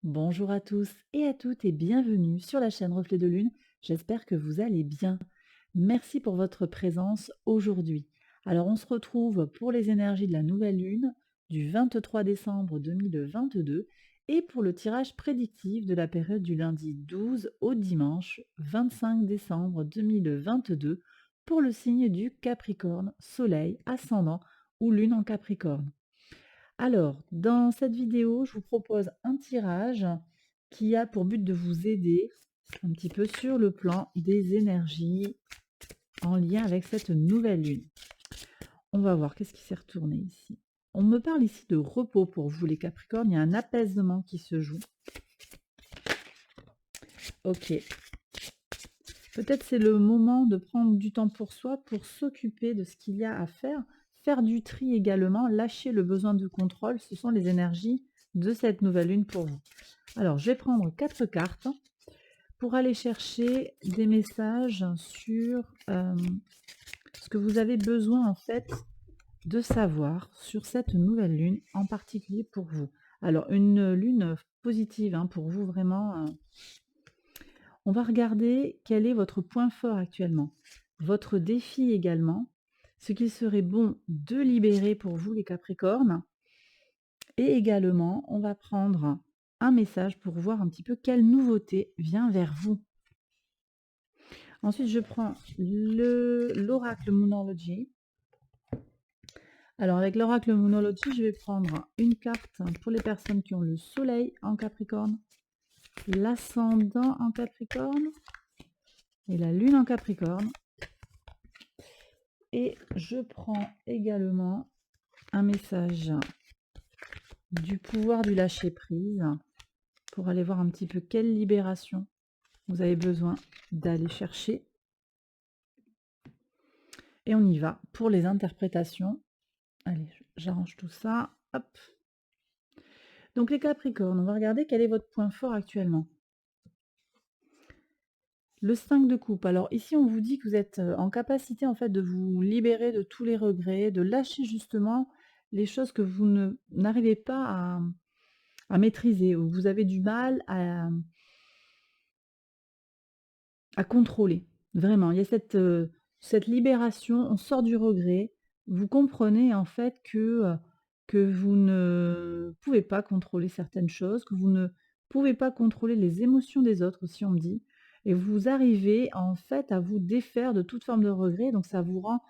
Bonjour à tous et à toutes et bienvenue sur la chaîne Reflet de Lune. J'espère que vous allez bien. Merci pour votre présence aujourd'hui. Alors on se retrouve pour les énergies de la nouvelle lune du 23 décembre 2022 et pour le tirage prédictif de la période du lundi 12 au dimanche 25 décembre 2022 pour le signe du Capricorne, Soleil, ascendant ou lune en Capricorne. Alors, dans cette vidéo, je vous propose un tirage qui a pour but de vous aider un petit peu sur le plan des énergies en lien avec cette nouvelle lune. On va voir qu'est-ce qui s'est retourné ici. On me parle ici de repos pour vous les Capricornes, il y a un apaisement qui se joue. Ok, peut-être c'est le moment de prendre du temps pour soi, pour s'occuper de ce qu'il y a à faire du tri également, lâcher le besoin de contrôle, ce sont les énergies de cette nouvelle lune pour vous. Alors, je vais prendre 4 cartes pour aller chercher des messages sur ce que vous avez besoin en fait de savoir sur cette nouvelle lune, en particulier pour vous. Alors, une lune positive pour vous vraiment. On va regarder quel est votre point fort actuellement, votre défi également, ce qu'il serait bon de libérer pour vous les Capricornes. Et également, on va prendre un message pour voir un petit peu quelle nouveauté vient vers vous. Ensuite, je prends l'oracle Moonology. Alors, avec l'oracle Moonology, je vais prendre une carte pour les personnes qui ont le soleil en Capricorne, l'ascendant en Capricorne et la lune en Capricorne. Et je prends également un message du pouvoir du lâcher-prise pour aller voir un petit peu quelle libération vous avez besoin d'aller chercher. Et on y va pour les interprétations. Allez, j'arrange tout ça. Hop. Donc les Capricornes, on va regarder quel est votre point fort actuellement. Le 5 de coupe. Alors ici, on vous dit que vous êtes en capacité en fait de vous libérer de tous les regrets, de lâcher justement les choses que vous n'arrivez pas à maîtriser, ou vous avez du mal à contrôler. Vraiment, il y a cette libération, on sort du regret. Vous comprenez en fait que vous ne pouvez pas contrôler certaines choses, que vous ne pouvez pas contrôler les émotions des autres aussi, on me dit. Et vous arrivez en fait à vous défaire de toute forme de regret, donc ça vous rend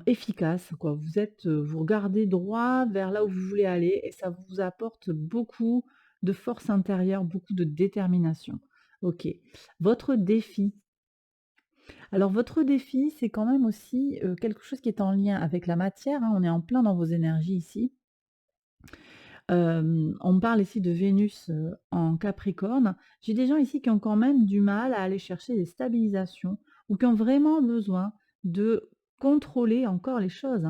efficace, quoi. Vous regardez droit vers là où vous voulez aller et ça vous apporte beaucoup de force intérieure, beaucoup de détermination. Ok. Votre défi. Alors votre défi, c'est quand même aussi quelque chose qui est en lien avec la matière, on est en plein dans vos énergies ici. On me parle ici de Vénus en Capricorne. J'ai des gens ici qui ont quand même du mal à aller chercher des stabilisations ou qui ont vraiment besoin de contrôler encore les choses.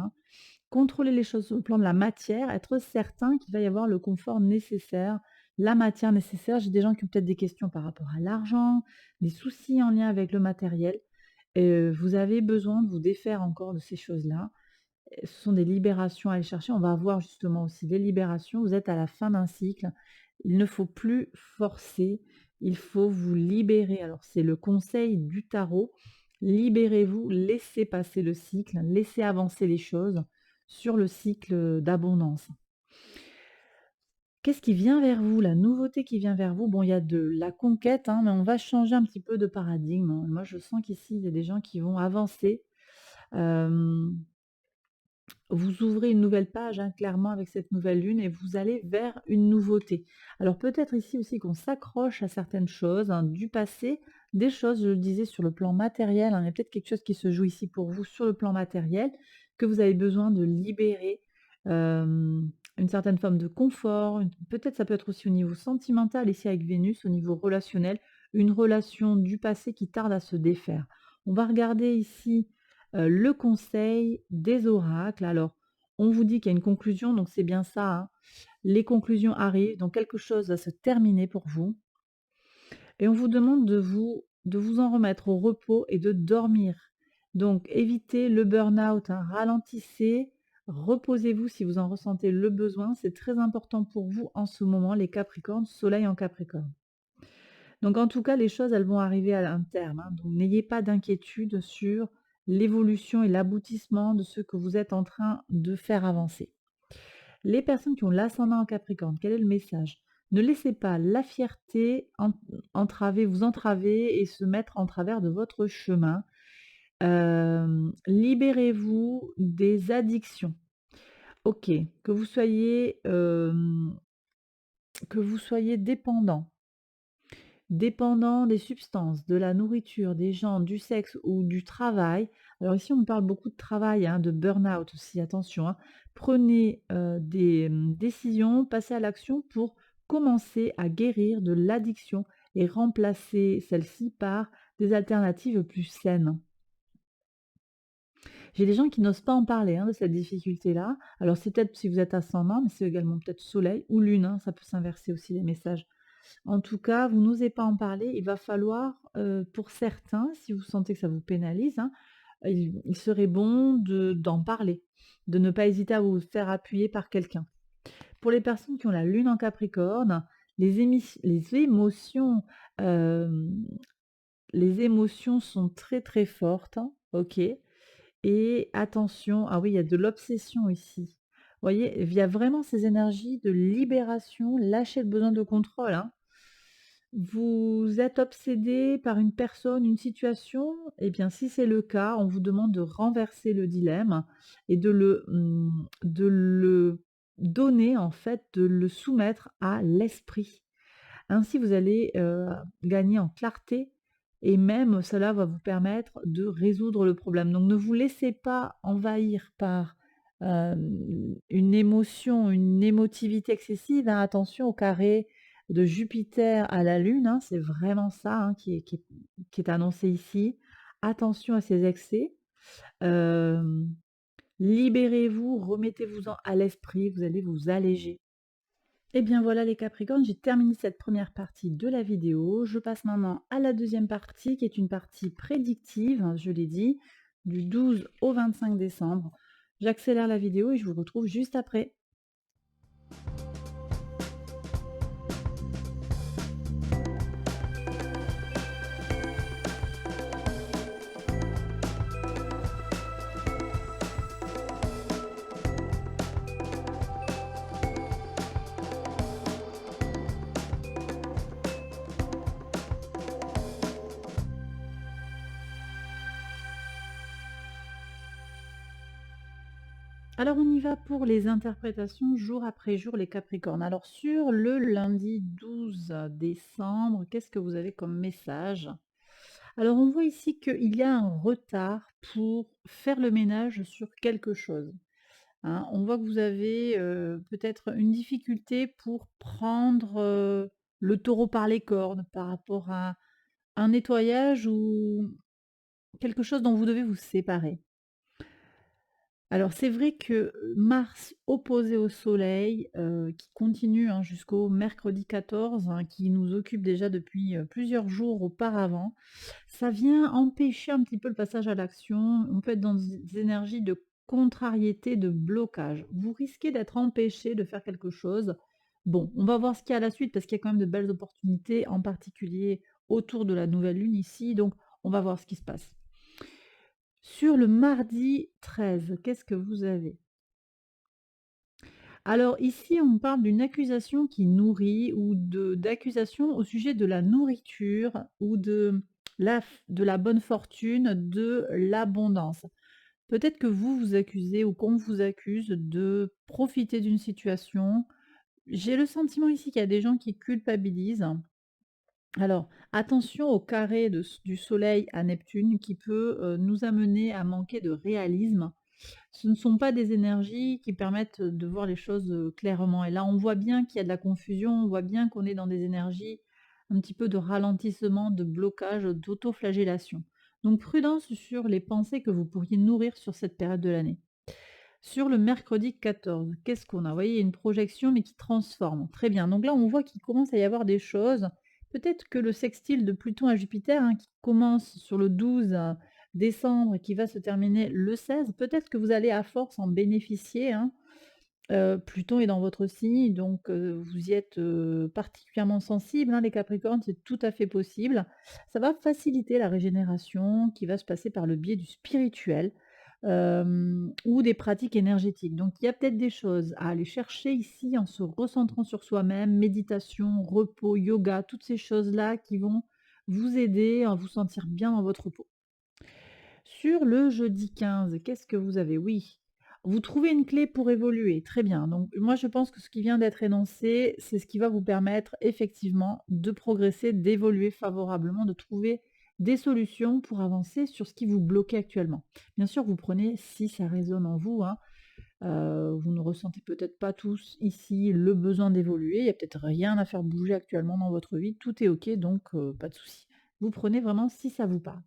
Contrôler les choses sur le plan de la matière, être certain qu'il va y avoir le confort nécessaire, la matière nécessaire. J'ai des gens qui ont peut-être des questions par rapport à l'argent, des soucis en lien avec le matériel. Vous avez besoin de vous défaire encore de ces choses-là. Ce sont des libérations à aller chercher. On va voir justement aussi des libérations. Vous êtes à la fin d'un cycle. Il ne faut plus forcer. Il faut vous libérer. Alors, c'est le conseil du tarot. Libérez-vous, laissez passer le cycle, laissez avancer les choses sur le cycle d'abondance. Qu'est-ce qui vient vers vous? La nouveauté qui vient vers vous? Bon, il y a de la conquête, mais on va changer un petit peu de paradigme. Moi, je sens qu'ici, il y a des gens qui vont avancer. Vous ouvrez une nouvelle page, clairement, avec cette nouvelle lune et vous allez vers une nouveauté. Alors peut-être ici aussi qu'on s'accroche à certaines choses du passé, des choses, je le disais, sur le plan matériel. Il y a peut-être quelque chose qui se joue ici pour vous sur le plan matériel, que vous avez besoin de libérer, une certaine forme de confort. Peut-être ça peut être aussi au niveau sentimental, ici avec Vénus, au niveau relationnel, une relation du passé qui tarde à se défaire. On va regarder ici le conseil des oracles. Alors, on vous dit qu'il y a une conclusion, donc c'est bien ça. Les conclusions arrivent, donc quelque chose va se terminer pour vous. Et on vous demande de vous en remettre au repos et de dormir. Donc, évitez le burn-out, ralentissez, Reposez-vous si vous en ressentez le besoin, c'est très important pour vous en ce moment, les Capricornes, soleil en Capricorne. Donc en tout cas, les choses, elles vont arriver à un terme, hein, donc n'ayez pas d'inquiétude sur l'évolution et l'aboutissement de ce que vous êtes en train de faire avancer. Les personnes qui ont l'ascendant en Capricorne, quel est le message? Ne laissez pas la fierté vous entraver et se mettre en travers de votre chemin. Libérez-vous des addictions. OK, que vous soyez dépendant des substances, de la nourriture, des gens, du sexe ou du travail. Alors ici, on parle beaucoup de travail, hein, de burn-out aussi, attention, hein. Prenez, des, décisions, passez à l'action pour commencer à guérir de l'addiction et remplacer celle-ci par des alternatives plus saines. J'ai des gens qui n'osent pas en parler, hein, de cette difficulté-là. Alors c'est peut-être si vous êtes ascendant, mais c'est également peut-être soleil ou lune, hein, ça peut s'inverser aussi les messages. En tout cas, vous n'osez pas en parler, il va falloir, pour certains, si vous sentez que ça vous pénalise, hein, il serait bon d'en parler, de ne pas hésiter à vous faire appuyer par quelqu'un. Pour les personnes qui ont la lune en Capricorne, les émotions, hem, les émotions sont très, très fortes, hein, OK? Et attention, ah oui, il y a de l'obsession ici. Vous voyez? Il y a vraiment ces énergies de libération, lâchez le besoin de contrôle, hein. Vous êtes obsédé par une personne, une situation? Eh bien, si c'est le cas, on vous demande de renverser le dilemme et de le donner, en fait, de le soumettre à l'esprit. Ainsi, vous allez, gagner en clarté et même cela va vous permettre de résoudre le problème. Donc ne vous laissez pas envahir par, une émotion, une émotivité excessive, hein. Attention au carré de Jupiter à la Lune, hein, c'est vraiment ça, hein, qui est annoncé ici. Attention à ces excès. Hem, libérez-vous, remettez-vous-en à l'esprit, vous allez vous alléger. Et bien voilà les Capricornes, j'ai terminé cette première partie de la vidéo. Je passe maintenant à la deuxième partie qui est une partie prédictive, hein, je l'ai dit, du 12 au 25 décembre. J'accélère la vidéo et je vous retrouve juste après. Alors on y va pour les interprétations jour après jour les Capricornes. Alors sur le lundi 12 décembre, qu'est-ce que vous avez comme message? Alors on voit ici qu'il y a un retard pour faire le ménage sur quelque chose, hein. On voit que vous avez, peut-être une difficulté pour prendre, le taureau par les cornes par rapport à un nettoyage ou quelque chose dont vous devez vous séparer. Alors c'est vrai que, Mars opposé au Soleil, qui continue, hein, jusqu'au mercredi 14, hein, qui nous occupe déjà depuis, plusieurs jours auparavant, ça vient empêcher un petit peu le passage à l'action. On peut être dans des énergies de contrariété, de blocage. Vous risquez d'être empêché de faire quelque chose. Bon, on va voir ce qu'il y a à la suite parce qu'il y a quand même de belles opportunités, en particulier autour de la nouvelle lune ici, donc on va voir ce qui se passe. Sur le mardi 13, qu'est-ce que vous avez? Alors ici, on parle d'une accusation qui nourrit ou d'accusation au sujet de la nourriture ou de la bonne fortune, de l'abondance. Peut-être que vous vous accusez ou qu'on vous accuse de profiter d'une situation. J'ai le sentiment ici qu'il y a des gens qui culpabilisent. Alors, attention au carré du Soleil à Neptune qui peut nous amener à manquer de réalisme. Ce ne sont pas des énergies qui permettent de voir les choses, clairement et là, on voit bien qu'il y a de la confusion, on voit bien qu'on est dans des énergies un petit peu de ralentissement, de blocage, d'autoflagellation. Donc prudence sur les pensées que vous pourriez nourrir sur cette période de l'année. Sur le mercredi 14, qu'est-ce qu'on a? Vous voyez, il y a une projection mais qui transforme. Très bien, donc là, on voit qu'il commence à y avoir des choses. Peut-être que le sextile de Pluton à Jupiter, hein, qui commence sur le 12, décembre qui va se terminer le 16. Peut-être que vous allez à force en bénéficier, hein. Pluton est dans votre signe, donc vous y êtes, particulièrement sensibles, hein, les Capricornes, c'est tout à fait possible. Ça va faciliter la régénération qui va se passer par le biais du spirituel, ou des pratiques énergétiques. Donc il y a peut-être des choses à aller chercher ici en se recentrant sur soi-même, méditation, repos, yoga, toutes ces choses-là qui vont vous aider à vous sentir bien dans votre peau. Sur le jeudi 15, qu'est-ce que vous avez? Oui, vous trouvez une clé pour évoluer, très bien. Donc moi je pense que ce qui vient d'être énoncé, c'est ce qui va vous permettre effectivement de progresser, d'évoluer favorablement, de trouver des solutions pour avancer sur ce qui vous bloquait actuellement. Bien sûr, vous prenez si ça résonne en vous, hein, vous ne ressentez peut-être pas tous ici le besoin d'évoluer, il y a peut-être rien à faire bouger actuellement dans votre vie, tout est OK donc pas de souci. Vous prenez vraiment si ça vous parle.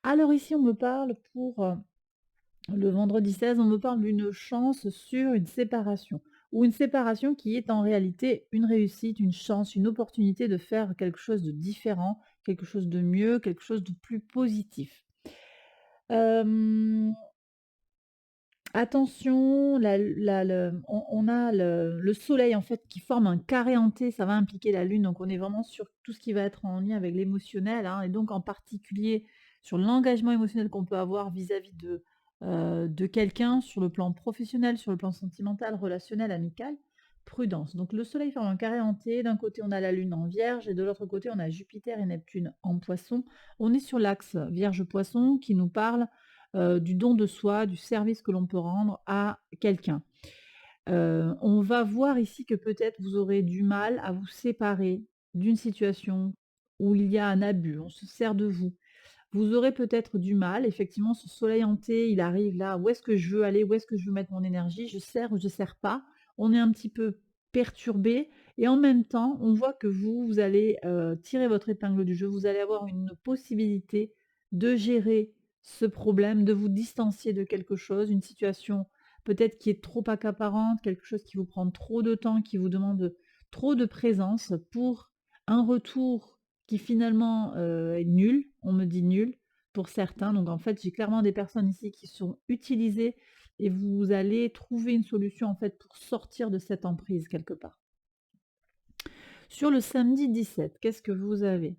Alors ici, on me parle pour, le vendredi 16, on me parle d'une chance sur une séparation ou une séparation qui est en réalité une réussite, une chance, une opportunité de faire quelque chose de différent, quelque chose de mieux, quelque chose de plus positif. Hem Attention, on a le soleil en fait qui forme un carré hanté, ça va impliquer la lune, donc on est vraiment sur tout ce qui va être en lien avec l'émotionnel, hein, et donc en particulier sur l'engagement émotionnel qu'on peut avoir vis-à-vis de quelqu'un sur le plan professionnel, sur le plan sentimental, relationnel, amical. Prudence. Donc le soleil forme un carré hanté, d'un côté on a la lune en vierge et de l'autre côté on a Jupiter et Neptune en poisson. On est sur l'axe vierge-poisson qui nous parle du don de soi, du service que l'on peut rendre à quelqu'un. On va voir ici que peut-être vous aurez du mal à vous séparer d'une situation où il y a un abus, on se sert de vous. Vous aurez peut-être du mal, effectivement, ce soleil hanté, il arrive là, où est-ce que je veux aller? Où est-ce que je veux mettre mon énergie? Je sers ou je sers pas? On est un petit peu perturbé et en même temps, on voit que vous allez, tirer votre épingle du jeu. Vous allez avoir une possibilité de gérer ce problème, de vous distancier de quelque chose, une situation peut-être qui est trop accaparante, quelque chose qui vous prend trop de temps, qui vous demande trop de présence pour un retour qui finalement, est nul, on me dit nul pour certains. Donc en fait, j'ai clairement des personnes ici qui sont utilisées et vous allez trouver une solution en fait pour sortir de cette emprise quelque part. Sur le samedi 17, qu'est-ce que vous avez?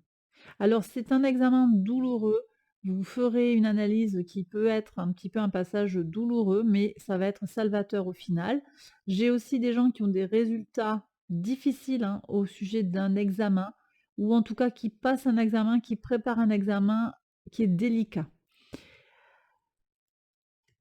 Alors c'est un examen douloureux. Vous ferez une analyse qui peut être un petit peu un passage douloureux, mais ça va être salvateur au final. J'ai aussi des gens qui ont des résultats difficiles, hein, au sujet d'un examen, ou en tout cas qui passent un examen, qui préparent un examen qui est délicat.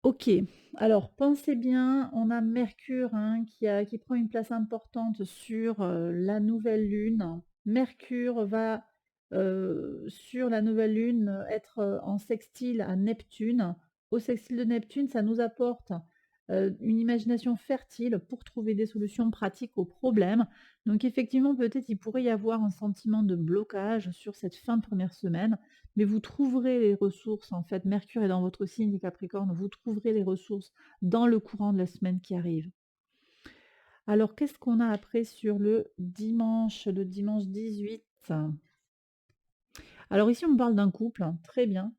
OK, alors pensez bien, on a Mercure, hein, qui prend une place importante sur, la nouvelle lune. Mercure va, sur la nouvelle lune, être, en sextile à Neptune. Au sextile de Neptune, ça nous apporte, une imagination fertile pour trouver des solutions pratiques aux problèmes. Donc effectivement, peut-être il pourrait y avoir un sentiment de blocage sur cette fin de première semaine. Mais vous trouverez les ressources, en fait, Mercure est dans votre signe, les Capricornes, vous trouverez les ressources dans le courant de la semaine qui arrive. Alors, qu'est-ce qu'on a après sur le dimanche 18? Alors ici, on me parle d'un couple, hein, très bien.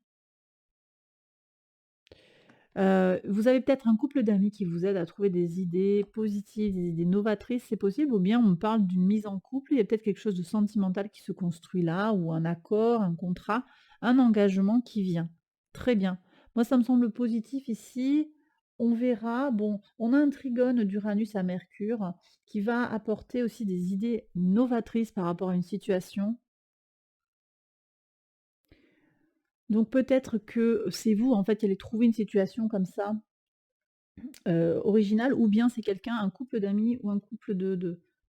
Vous avez peut-être un couple d'amis qui vous aide à trouver des idées positives, des idées novatrices, c'est possible, ou bien on me parle d'une mise en couple, il y a peut-être quelque chose de sentimental qui se construit là, ou un accord, un contrat, un engagement qui vient. Très bien. Moi, ça me semble positif ici. On verra. Bon, on a un trigone d'Uranus à Mercure qui va apporter aussi des idées novatrices par rapport à une situation. Donc peut-être que c'est vous, en fait, qui allez trouver une situation comme ça original, ou bien c'est quelqu'un, un couple d'amis ou un couple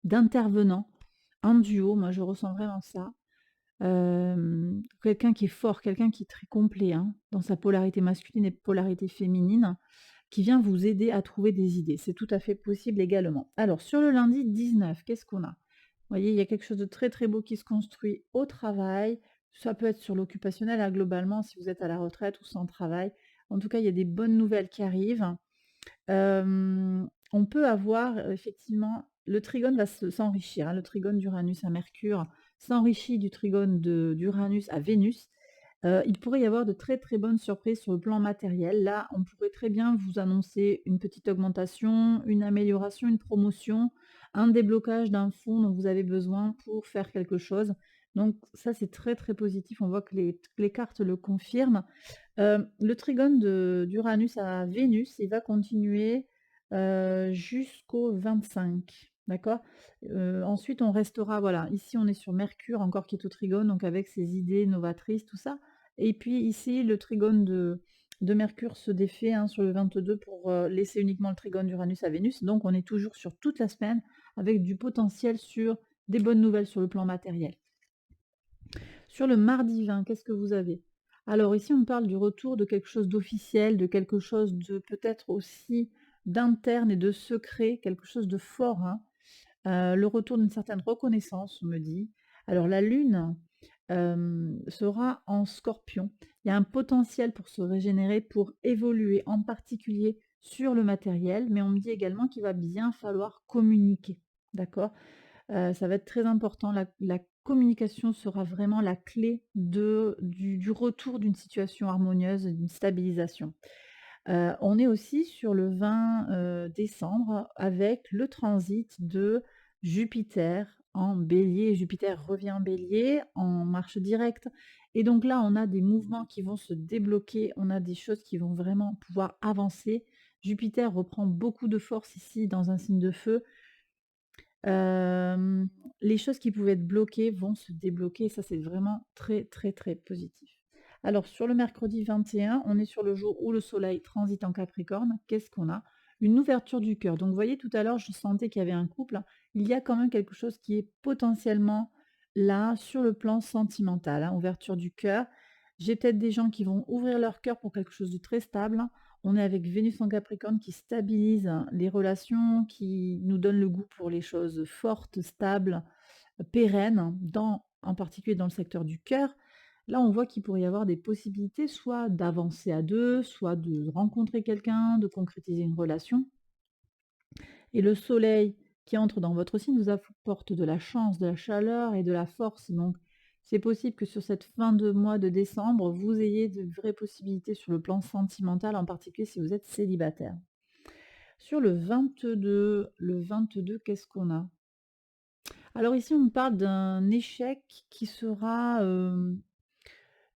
d'intervenants, un duo, moi je ressens vraiment ça. Quelqu'un qui est fort, quelqu'un qui est très complet, hein, dans sa polarité masculine et polarité féminine, qui vient vous aider à trouver des idées. C'est tout à fait possible également. Alors sur le lundi 19, qu'est-ce qu'on a? Vous voyez, il y a quelque chose de très, très beau qui se construit au travail. Ça peut être sur l'occupationnel, hein, globalement, si vous êtes à la retraite ou sans travail. En tout cas, il y a des bonnes nouvelles qui arrivent. On peut avoir, effectivement le trigone va s'enrichir, hein, le trigone d'Uranus à Mercure s'enrichit du trigone d'Uranus à Vénus Il pourrait y avoir de très, très bonnes surprises sur le plan matériel. Là, on pourrait très bien vous annoncer une petite augmentation, une amélioration, une promotion, un déblocage d'un fonds dont vous avez besoin pour faire quelque chose. Donc ça, c'est très, très positif. On voit que les cartes le confirment. Le trigone d'Uranus à Vénus, il va continuer, jusqu'au 25, d'accord? Ensuite on restera voilà, ici on est sur Mercure encore qui est au trigone, donc avec ses idées novatrices, tout ça. Et puis ici le trigone de Mercure se défait, hein, sur le 22 pour, laisser uniquement le trigone d'Uranus à Vénus. Donc on est toujours sur toute la semaine avec du potentiel sur des bonnes nouvelles sur le plan matériel. Sur le mardi 20, qu'est-ce que vous avez? Alors ici, on parle du retour de quelque chose d'officiel, de quelque chose de peut-être aussi d'interne et de secret, quelque chose de fort, hein. Le retour d'une certaine reconnaissance, on me dit. Alors la lune sera en Scorpion. Il y a un potentiel pour se régénérer, pour évoluer, en particulier sur le matériel, mais on me dit également qu'il va bien falloir communiquer, d'accord? Ça va être très important. La communication sera vraiment la clé du retour d'une situation harmonieuse, d'une stabilisation. On est aussi sur le 20, décembre avec le transit de Jupiter en Bélier. Jupiter revient en Bélier, en marche directe et donc là, on a des mouvements qui vont se débloquer, on a des choses qui vont vraiment pouvoir avancer. Jupiter reprend beaucoup de force ici dans un signe de feu. Hem, les choses qui pouvaient être bloquées vont se débloquer et ça, c'est vraiment très, très, très positif. Alors sur le mercredi 21, on est sur le jour où le soleil transite en Capricorne. Qu'est-ce qu'on a? Une ouverture du cœur. Donc vous voyez tout à l'heure, je sentais qu'il y avait un couple. Il y a quand même quelque chose qui est potentiellement là sur le plan sentimental, hein, ouverture du cœur. J'ai peut-être des gens qui vont ouvrir leur cœur pour quelque chose de très stable. On est avec Vénus en Capricorne qui stabilise les relations, qui nous donne le goût pour les choses fortes, stables, pérennes, en particulier dans le secteur du cœur. Là, on voit qu'il pourrait y avoir des possibilités, soit d'avancer à deux, soit de rencontrer quelqu'un, de concrétiser une relation. Et le soleil qui entre dans votre signe vous apporte de la chance, de la chaleur et de la force. Donc, c'est possible que sur cette fin de mois de décembre, vous ayez de vraies possibilités sur le plan sentimental, en particulier si vous êtes célibataire. Sur le 22, qu'est-ce qu'on a? Alors ici, on me parle d'un échec qui sera,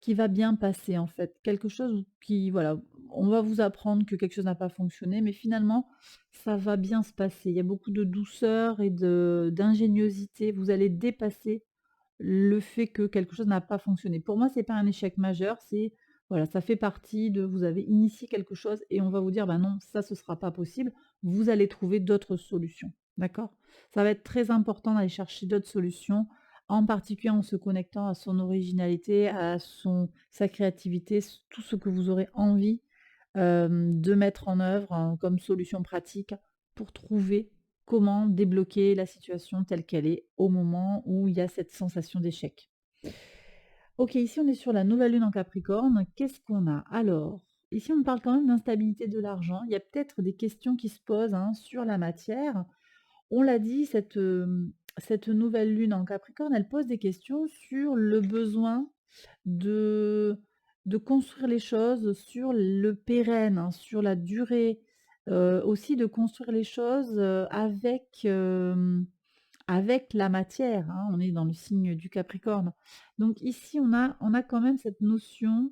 qui va bien passer en fait. Quelque chose qui voilà, on va vous apprendre que quelque chose n'a pas fonctionné, mais finalement, ça va bien se passer. Il y a beaucoup de douceur et d'ingéniosité. Vous allez dépasser le fait que quelque chose n'a pas fonctionné. Pour moi, c'est pas un échec majeur, c'est voilà, ça fait partie de vous avez initié quelque chose et on va vous dire: «Bah non, ça ce sera pas possible». Vous allez trouver d'autres solutions, d'accord? Ça va être très important d'aller chercher d'autres solutions, en particulier en se connectant à son originalité, à sa créativité, tout ce que vous aurez envie, de mettre en œuvre, comme solution pratique pour trouver comment débloquer la situation telle qu'elle est au moment où il y a cette sensation d'échec. OK, ici on est sur la nouvelle lune en Capricorne. Qu'est-ce qu'on a? Alors, ici on me parle quand même d'instabilité de l'argent. Il y a peut-être des questions qui se posent, hein, sur la matière. On l'a dit, cette nouvelle lune en Capricorne, elle pose des questions sur le besoin de de construire les choses sur le pérenne, hein, sur la durée, aussi de construire les choses, avec la matière, hein. On est dans le signe du Capricorne. Donc ici, on a quand même cette notion,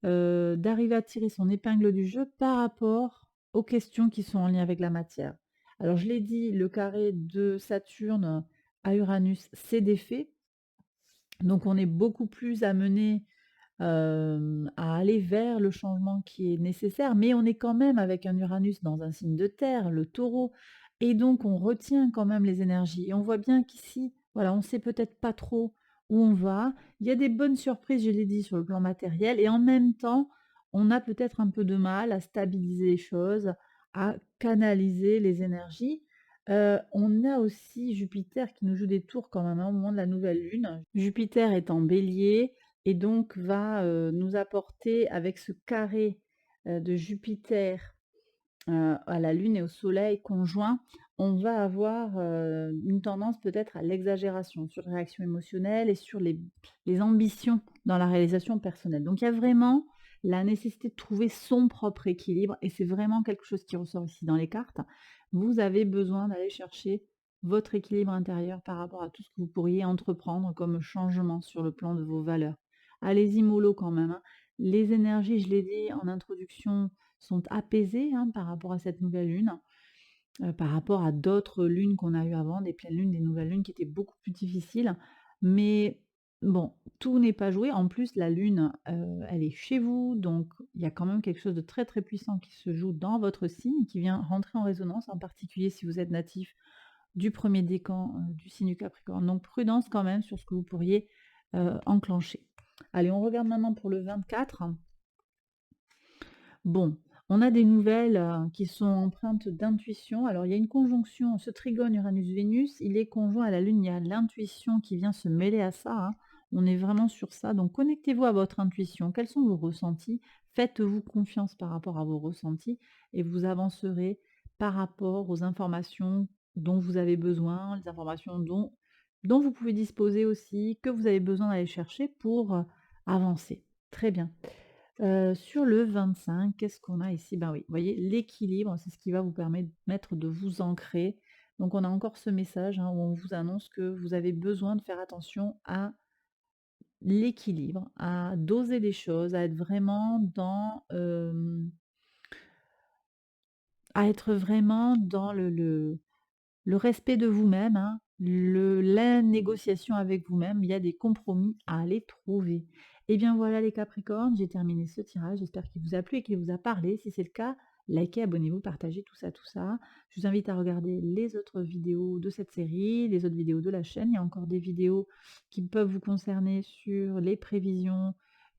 d'arriver à tirer son épingle du jeu par rapport aux questions qui sont en lien avec la matière. Alors je l'ai dit, le carré de Saturne à Uranus s'est défait, donc on est beaucoup plus amené à aller vers le changement qui est nécessaire, mais on est quand même avec un Uranus dans un signe de terre, le Taureau, et donc on retient quand même les énergies. Et on voit bien qu'ici, voilà, on sait peut-être pas trop où on va. Il y a des bonnes surprises, je l'ai dit, sur le plan matériel, et en même temps, on a peut-être un peu de mal à stabiliser les choses, à canaliser les énergies. On a aussi Jupiter qui nous joue des tours quand même, hein, au moment de la nouvelle lune. Jupiter est en bélier, et donc va, nous apporter avec ce carré, de Jupiter, à la Lune et au Soleil conjoint, on va avoir, une tendance peut-être à l'exagération sur les réactions émotionnelles et sur les ambitions dans la réalisation personnelle. Donc il y a vraiment la nécessité de trouver son propre équilibre et c'est vraiment quelque chose qui ressort ici dans les cartes. Vous avez besoin d'aller chercher votre équilibre intérieur par rapport à tout ce que vous pourriez entreprendre comme changement sur le plan de vos valeurs. Allez-y mollo quand même, hein. Les énergies, je l'ai dit en introduction, sont apaisées, hein, par rapport à cette nouvelle lune. Par rapport à d'autres lunes qu'on a eues avant, des pleines lunes, des nouvelles lunes qui étaient beaucoup plus difficiles. Mais bon, tout n'est pas joué. En plus, la lune, elle est chez vous, donc il y a quand même quelque chose de très, très puissant qui se joue dans votre signe, qui vient rentrer en résonance, en particulier si vous êtes natif du premier décan, du signe du Capricorne. Donc prudence quand même sur ce que vous pourriez, enclencher. Allez, on regarde maintenant pour le 24. Bon, on a des nouvelles, qui sont empreintes d'intuition. Alors il y a une conjonction, ce trigone Uranus-Vénus, il est conjoint à la Lune, il y a l'intuition qui vient se mêler à ça, hein. On est vraiment sur ça, donc connectez-vous à votre intuition. Quels sont vos ressentis? Faites-vous confiance par rapport à vos ressentis et vous avancerez par rapport aux informations dont vous avez besoin, les informations dont vous pouvez disposer aussi, que vous avez besoin d'aller chercher pour, avancer. Très bien. Sur le 25, qu'est-ce qu'on a ici? Ben oui, vous voyez, l'équilibre, c'est ce qui va vous permettre de vous ancrer. Donc on a encore ce message, hein, où on vous annonce que vous avez besoin de faire attention à l'équilibre, à doser les choses, à être vraiment dans le respect de vous-même, hein, la négociation avec vous-même, il y a des compromis à aller trouver. Et bien voilà les Capricornes, j'ai terminé ce tirage, j'espère qu'il vous a plu et qu'il vous a parlé. Si c'est le cas, likez, abonnez-vous, partagez tout ça, tout ça. Je vous invite à regarder les autres vidéos de cette série, les autres vidéos de la chaîne. Il y a encore des vidéos qui peuvent vous concerner sur les prévisions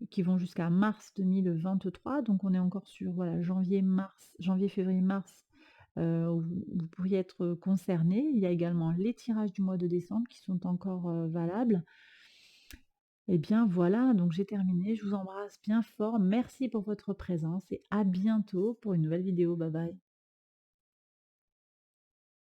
qui vont jusqu'à mars 2023. Donc on est encore sur voilà, janvier, février, mars où vous pourriez être concerné. Il y a également les tirages du mois de décembre qui sont encore valables. Et bien voilà, donc j'ai terminé. Je vous embrasse bien fort. Merci pour votre présence et à bientôt pour une nouvelle vidéo. Bye bye.